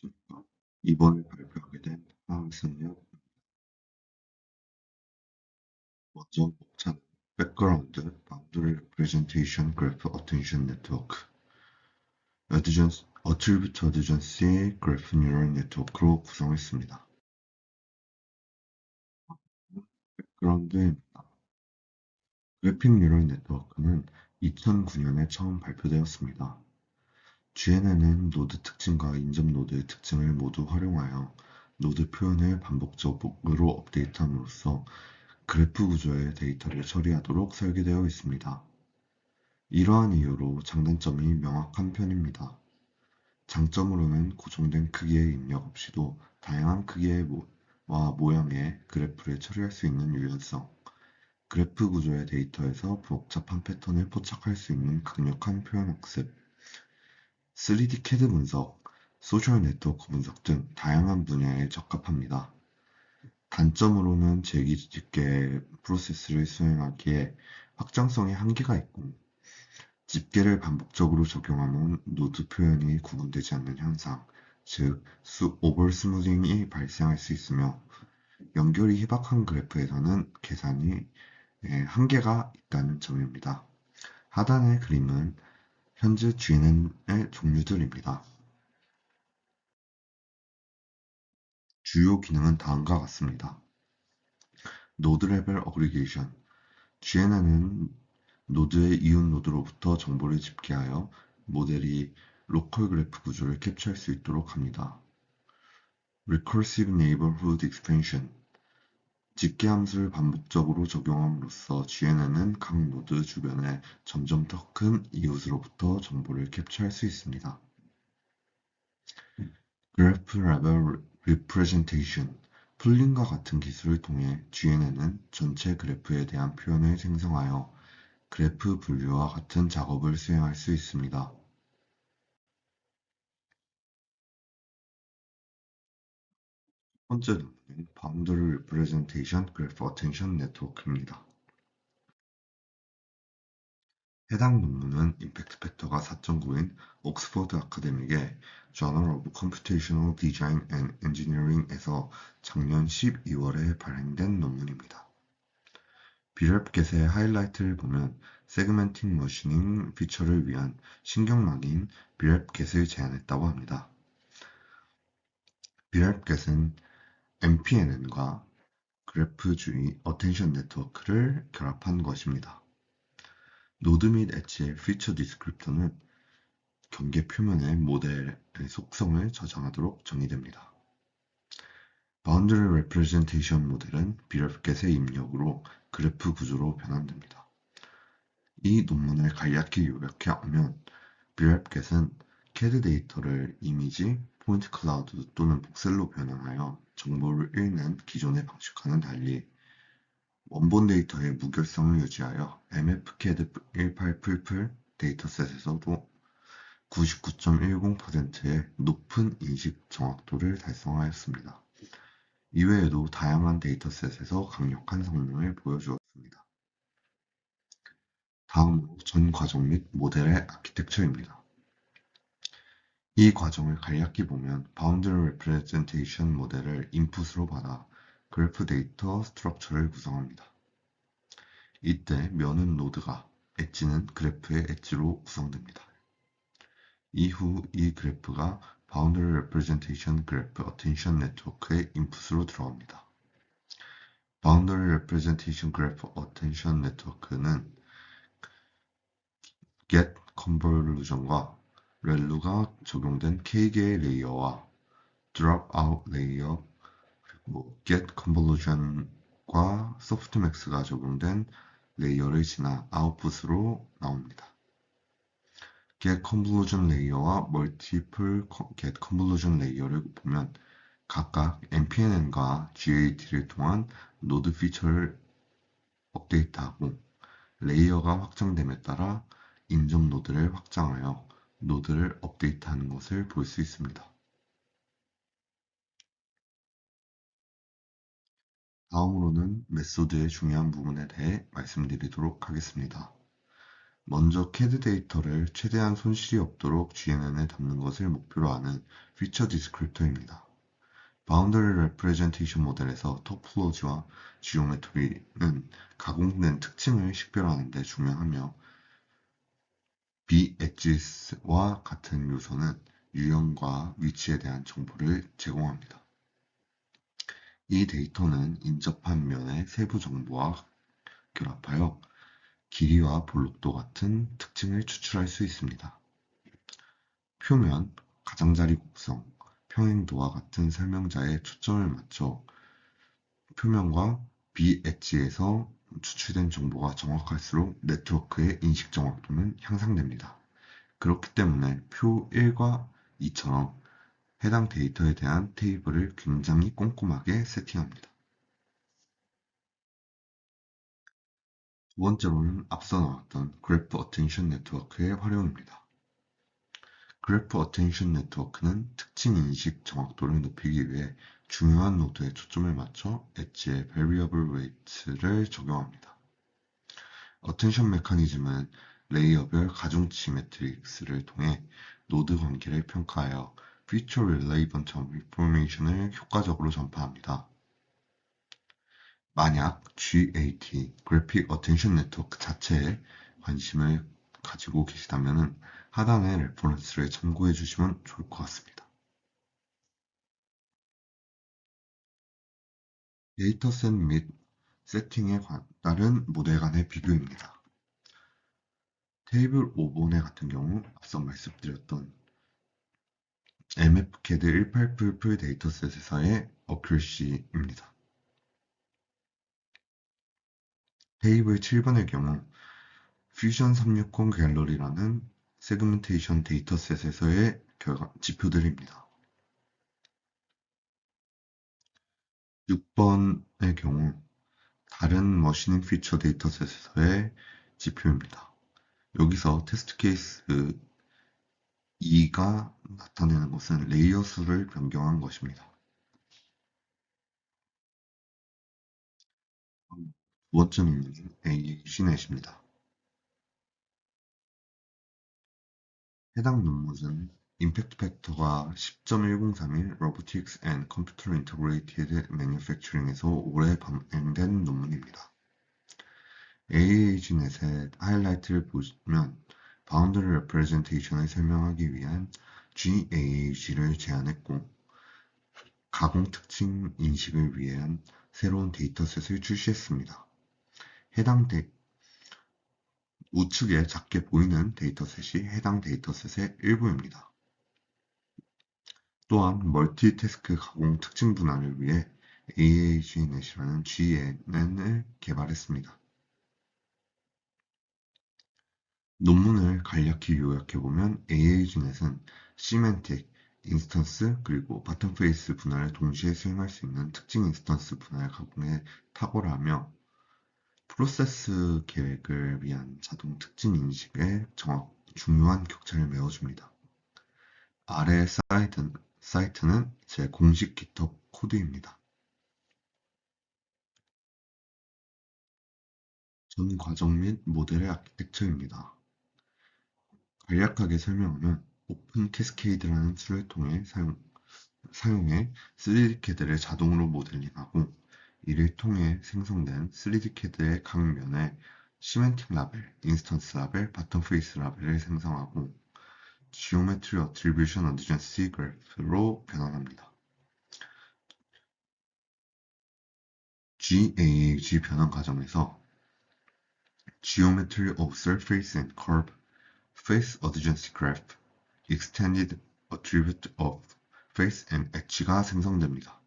안녕하십니까. 이번에 발표하게 된 화학생력 먼저 목차는 백그라운드, 바운더리 레프레젠테이션 그래프 어텐션 네트워크, 어트리뷰트 어드전시 그래프 뉴럴 네트워크로 구성했습니다. 백그라운드입니다. 그래픽 뉴럴 네트워크는 2009년에 처음 발표되었습니다. GNN은 노드 특징과 인접 노드의 특징을 모두 활용하여 노드 표현을 반복적으로 업데이트함으로써 그래프 구조의 데이터를 처리하도록 설계되어 있습니다. 이러한 이유로 장단점이 명확한 편입니다. 장점으로는 고정된 크기의 입력 없이도 다양한 크기의 와 모양의 그래프를 처리할 수 있는 유연성, 그래프 구조의 데이터에서 복잡한 패턴을 포착할 수 있는 강력한 표현 학습, 3D CAD 분석, 소셜 네트워크 분석 등 다양한 분야에 적합합니다. 단점으로는 재기집계 프로세스를 수행하기에 확장성에 한계가 있고, 집계를 반복적으로 적용하면 노드 표현이 구분되지 않는 현상, 즉 오버스무딩이 발생할 수 있으며, 연결이 희박한 그래프에서는 계산이 한계가 있다는 점입니다. 하단의 그림은 현재 GNN의 종류들입니다. 주요 기능은 다음과 같습니다. 노드 레벨 어그리게이션. GNN은 노드의 이웃 노드로부터 정보를 집계하여 모델이 로컬 그래프 구조를 캡처할 수 있도록 합니다. Recursive Neighborhood Expansion. 집계 함수를 반복적으로 적용함으로써 GNN은 각 노드 주변에 점점 더 큰 이웃으로부터 정보를 캡처할 수 있습니다. Graph Level Representation. 풀림과 같은 기술을 통해 GNN은 전체 그래프에 대한 표현을 생성하여 그래프 분류와 같은 작업을 수행할 수 있습니다. 첫 번째 논문은 Boundary Representation Graph Attention Network입니다. 해당 논문은 임팩트 팩터가 4.9인 옥스퍼드 아카데믹의 Journal of Computational Design and Engineering에서 작년 12월에 발행된 논문입니다. 비랩겟의 하이라이트를 보면 세그멘팅 머신닝 피처를 위한 신경락인 비랩겟을 제안했다고 합니다. 비랩겟은 MPNN과 그래프주의 어텐션 네트워크를 결합한 것입니다. 노드 및 엣지의 피처 디스크립터는 경계 표면의 모델의 속성을 저장하도록 정의됩니다. 바운더리 레프레젠테이션 모델은 비랩겟의 입력으로 그래프 구조로 변환됩니다. 이 논문을 간략히 요약하면 비랩겟은 CAD 데이터를 이미지, 포인트 클라우드 또는 복셀로 변환하여 정보를 읽는 기존의 방식과는 달리 원본 데이터의 무결성을 유지하여 MFCAD 18풀풀 데이터셋에서도 99.10%의 높은 인식 정확도를 달성하였습니다. 이외에도 다양한 데이터셋에서 강력한 성능을 보여주었습니다. 다음으로 전 과정 및 모델의 아키텍처입니다. 이 과정을 간략히 보면 바운더리 레프레젠테이션 모델을 인풋으로 받아 그래프 데이터 스트럭처를 구성합니다. 이때 면은 노드가, 엣지는 그래프의 엣지로 구성됩니다. 이후 이 그래프가 바운더리 레프레젠테이션 그래프 어텐션 네트워크의 인풋으로 들어갑니다. 바운더리 레프레젠테이션 그래프 어텐션 네트워크는 get convolution과 렐루가 적용된 K개의 레이어와 drop out 레이어, 그리고 get convolution과 softmax가 적용된 레이어를 지나 아웃풋으로 나옵니다. get convolution 레이어와 multiple get convolution 레이어를 보면 각각 MPNN과 GAT를 통한 노드 피처를 업데이트하고 레이어가 확장됨에 따라 인접 노드를 확장하여 노드를 업데이트하는 것을 볼 수 있습니다. 다음으로는 메소드의 중요한 부분에 대해 말씀드리도록 하겠습니다. 먼저 CAD 데이터를 최대한 손실이 없도록 GNN에 담는 것을 목표로 하는 피처 디스크립터입니다. 바운더리 레프레젠테이션 모델에서 토폴로지와 지오메트리는 가공된 특징을 식별하는 데 중요하며 B-엣지와 같은 요소는 유형과 위치에 대한 정보를 제공합니다. 이 데이터는 인접한 면의 세부 정보와 결합하여 길이와 볼록도 같은 특징을 추출할 수 있습니다. 표면, 가장자리 곡성, 평행도와 같은 설명자에 초점을 맞춰 표면과 B-엣지에서 추출된 정보가 정확할수록 네트워크의 인식 정확도는 향상됩니다. 그렇기 때문에 표 1과 2처럼 해당 데이터에 대한 테이블을 굉장히 꼼꼼하게 세팅합니다. 두 번째로는 앞서 나왔던 그래프 어텐션 네트워크의 활용입니다. 그래프 어텐션 네트워크는 특징 인식 정확도를 높이기 위해 중요한 노드에 초점을 맞춰 엣지의 variable weight를 적용합니다. 어텐션 메커니즘은 레이어별 가중치 매트릭스를 통해 노드 관계를 평가하여 Feature Relevant Information을 효과적으로 전파합니다. 만약 GAT, Graphic Attention Network 자체에 관심을 가지고 계시다면 하단의 레퍼런스를 참고해 주시면 좋을 것 같습니다. 데이터셋 및 세팅에 따른 모델 간의 비교입니다. 테이블 5번의 같은 경우 앞서 말씀드렸던 MFCAD 188 풀 데이터셋에서의 어큐러시입니다. 테이블 7번의 경우 퓨전 360 갤러리라는 세그멘테이션 데이터셋에서의 지표들입니다. 6번의 경우 다른 머신링 피처 데이터셋에서의 지표입니다. 여기서 테스트 케이스 2가 나타내는 것은 레이어 수를 변경한 것입니다. 두 번째 논문은 AAC넷입니다. 해당 논문은 임팩트 팩터가 10.103인 Robotics and Computer Integrated Manufacturing에서 올해 발행된 논문입니다. AAG넷의 하이라이트를 보면 바운더리 레프레젠테이션을 설명하기 위한 GAAG를 제안했고 가공 특징 인식을 위한 새로운 데이터셋을 출시했습니다. 해당 우측에 작게 보이는 데이터셋이 해당 데이터셋의 일부입니다. 또한 멀티태스크 가공 특징 분할을 위해 AAGNet이라는 GNN을 개발했습니다. 논문을 간략히 요약해보면 AAGNet은 시멘틱, 인스턴스, 그리고 바텀 페이스 분할을 동시에 수행할 수 있는 특징 인스턴스 분할 가공에 탁월하며 프로세스 계획을 위한 자동 특징 인식에 중요한 격차를 메워줍니다. 아래 사이트는 제 공식 GitHub 코드입니다. 전 과정 및 모델의 아키텍처입니다. 간략하게 설명하면 오픈 캐스케이드라는 툴을 통해 사용해 3D CAD를 자동으로 모델링하고 이를 통해 생성된 3D CAD의 각 면에 시멘틱 라벨, 인스턴스 라벨, 바텀 페이스 라벨을 생성하고 Geometry Attribution Adjacency Graph로 변환합니다. GAAG 변환 과정에서 Geometry of Surface and Curve, Face Adjacency Graph, Extended Attribute of Face and Edge가 생성됩니다.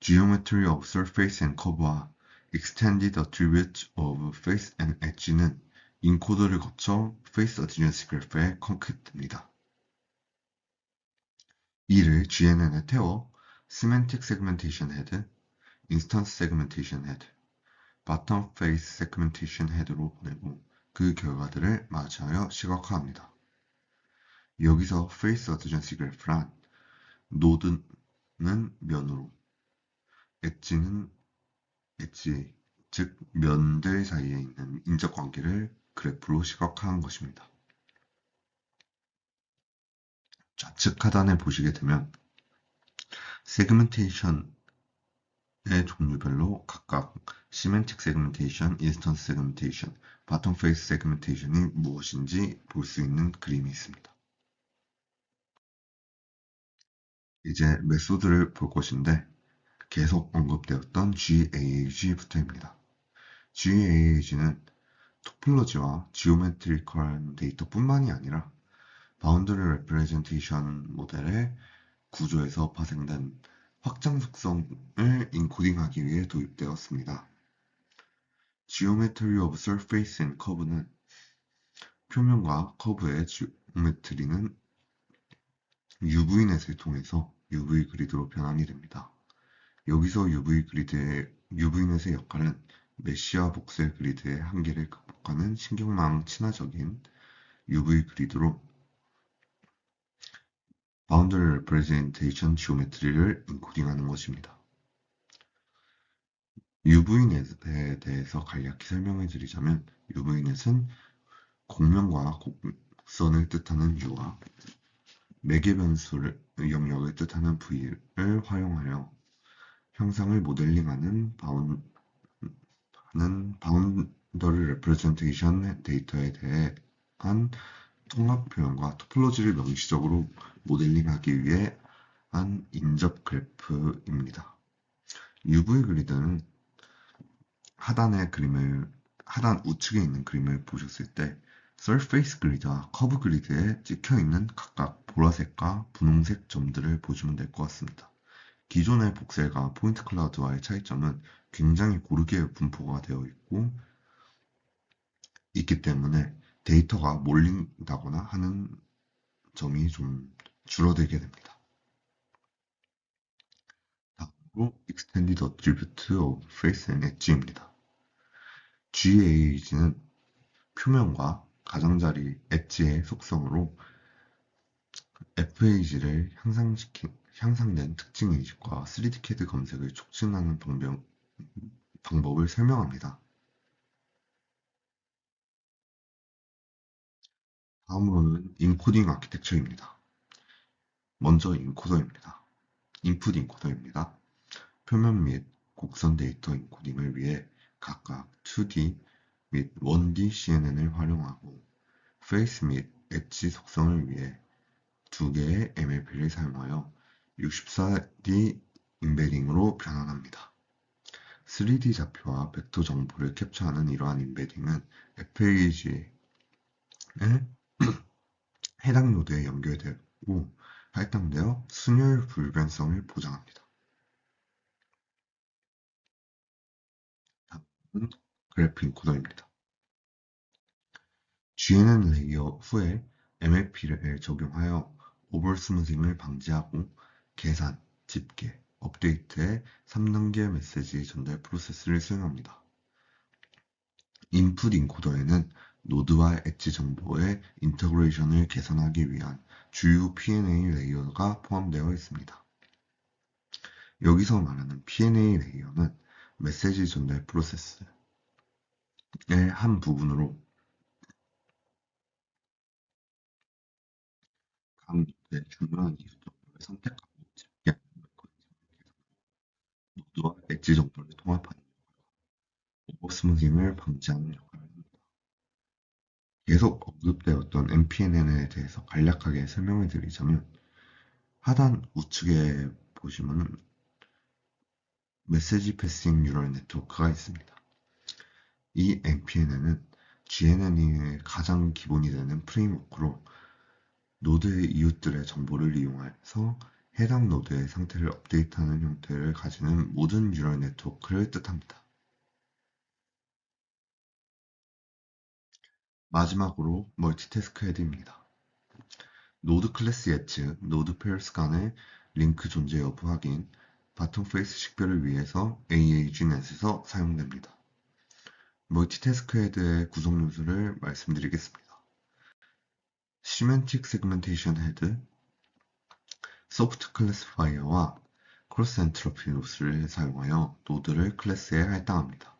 Geometry of Surface and Curve와 Extended Attribute of Face and Edge는 인코더를 거쳐 Face Adjacency Graph에 컨캣됩니다. 이를 GNN에 태워 Semantic Segmentation Head, Instance Segmentation Head, Bottom Face Segmentation Head로 보내고 그 결과들을 마주하여 시각화합니다. 여기서 Face Adjacency Graph란 노드는 면으로, 엣지는 엣지 즉 면들 사이에 있는 인적 관계를 그래프로 시각화한 것입니다. 좌측 하단에 보시게 되면 세그멘테이션의 종류별로 각각 시멘틱 세그멘테이션, 인스턴스 세그멘테이션, 바텀 페이스 세그멘테이션이 무엇인지 볼 수 있는 그림이 있습니다. 이제 메소드를 볼 것인데 계속 언급되었던 GAAG부터입니다. GAAG는 토폴로지와 지오메트리컬한 데이터뿐만이 아니라 바운더리 레프레젠테이션 모델의 구조에서 파생된 확장 속성을 인코딩하기 위해 도입되었습니다. Geometry of Surface and Curve는 표면과 커브의 지오메트리는 UV넷을 통해서 UV 그리드로 변환이 됩니다. 여기서 UV넷의 역할은 메시와 복셀 그리드의 한계를 극복하는 신경망 친화적인 UV 그리드로 바운더리 레프레젠테이션 지오메트리를 인코딩하는 것입니다. UV넷에 대해서 간략히 설명해 드리자면 UV넷은 곡면과 곡선을 뜻하는 U와 매개 변수를 영역을 뜻하는 V를 활용하여 형상을 모델링하는 바운더리 레프레젠테이션 데이터에 대한 통합 표현과 토폴로지를 명시적으로 모델링하기 위해 한 인접 그래프입니다. UV 그리드는 하단 우측에 있는 그림을 보셨을 때 서페이스 그리드와 커브 그리드에 찍혀있는 각각 보라색과 분홍색 점들을 보시면 될 것 같습니다. 기존의 복셀과 포인트 클라우드와의 차이점은 굉장히 고르게 분포가 되어 있기 때문에 데이터가 몰린다거나 하는 점이 좀 줄어들게 됩니다. 다음으로 Extended Attribute of Face and Edge입니다. GAG는 표면과 가장자리 엣지의 속성으로 FAG를 향상된 특징 인식과 3D CAD 검색을 촉진하는 방법을 설명합니다. 다음으로는 인코딩 아키텍처입니다. 먼저 인코더입니다. 인풋 인코더입니다. 표면 및 곡선 데이터 인코딩을 위해 각각 2D 및 1D CNN을 활용하고 페이스 및 엣지 속성을 위해 두 개의 MLP를 사용하여 64D 임베딩으로 변환합니다. 3D 좌표와 벡터 정보를 캡처하는 이러한 임베딩은 FAG의 해당 노드에 연결되고 할당되어 순혈 불변성을 보장합니다. 다음은 그래프 인코더입니다. GNN 레이어 후에 MLP를 적용하여 오버 스무징을 방지하고 계산, 집계, 업데이트의 3단계 메시지 전달 프로세스를 수행합니다. 인풋 인코더에는 노드와 엣지 정보의 인터그레이션을 개선하기 위한 주요 P&A 레이어가 포함되어 있습니다. 여기서 말하는 P&A 레이어는 메시지 전달 프로세스의 한 부분으로 각 노드의 중요한 이수 정보를 선택하고 집계하는 노드와 엣지 정보를 통합하는 오버스무징을 방지하는 역할을 합니다. 계속 언급되었던 MPNN에 대해서 간략하게 설명을 드리자면 하단 우측에 보시면 메시지 패싱 뉴럴 네트워크가 있습니다. 이 MPNN은 GNN의 가장 기본이 되는 프레임워크로 노드의 이웃들의 정보를 이용해서 해당 노드의 상태를 업데이트하는 형태를 가지는 모든 뉴럴 네트워크를 뜻합니다. 마지막으로 멀티태스크 헤드입니다. 노드 클래스 예측, 노드 페어스 간의 링크 존재 여부 확인, 바텀 페이스 식별을 위해서 AAG넷에서 사용됩니다. 멀티태스크 헤드의 구성 요소를 말씀드리겠습니다. 시멘틱 세그멘테이션 헤드, 소프트 클래시파이어와 크로스 엔트로피 로스를 사용하여 노드를 클래스에 할당합니다.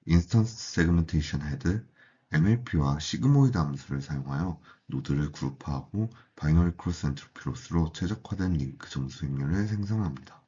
인스턴스 세그멘테이션 헤드, MLP와 시그모이드 함수를 사용하여 노드를 그룹화하고 바이너리 크로스 엔트로피 로스로 최적화된 링크 점수 행렬을 생성합니다.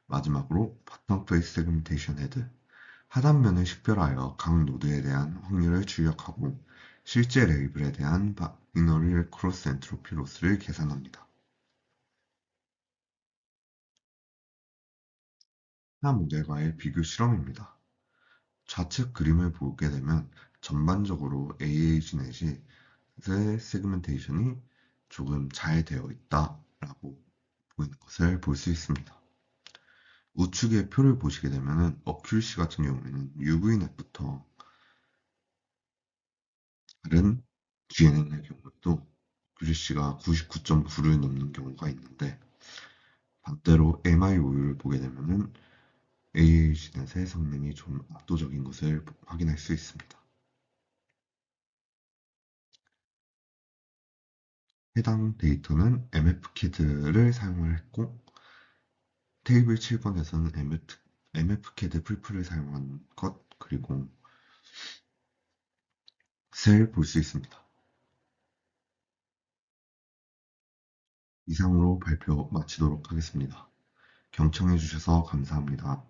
마지막으로 바텀 페이스 세그멘테이션 헤드, 하단면을 식별하여 각 노드에 대한 확률을 출력하고 실제 레이블에 대한 바이너리 크로스 엔트로피 로스를 계산합니다. 하나 모델과의 비교 실험입니다. 좌측 그림을 보게 되면 전반적으로 AH넷의 세그멘테이션이 조금 잘 되어 있다라고 보이는 것을 볼 수 있습니다. 우측의 표를 보시게 되면 어큐리시 같은 경우에는 UV넷부터 다른 GNN의 경우에도 어큐리시가 99.9를 넘는 경우가 있는데 반대로 MIOU를 보게 되면 AH넷의 성능이 좀 압도적인 것을 확인할 수 있습니다. 해당 데이터는 MFCAD를 사용을 했고 테이블 7번에서는 MFCAD 풀프를 사용한 것 그리고 셀 볼 수 있습니다. 이상으로 발표 마치도록 하겠습니다. 경청해 주셔서 감사합니다.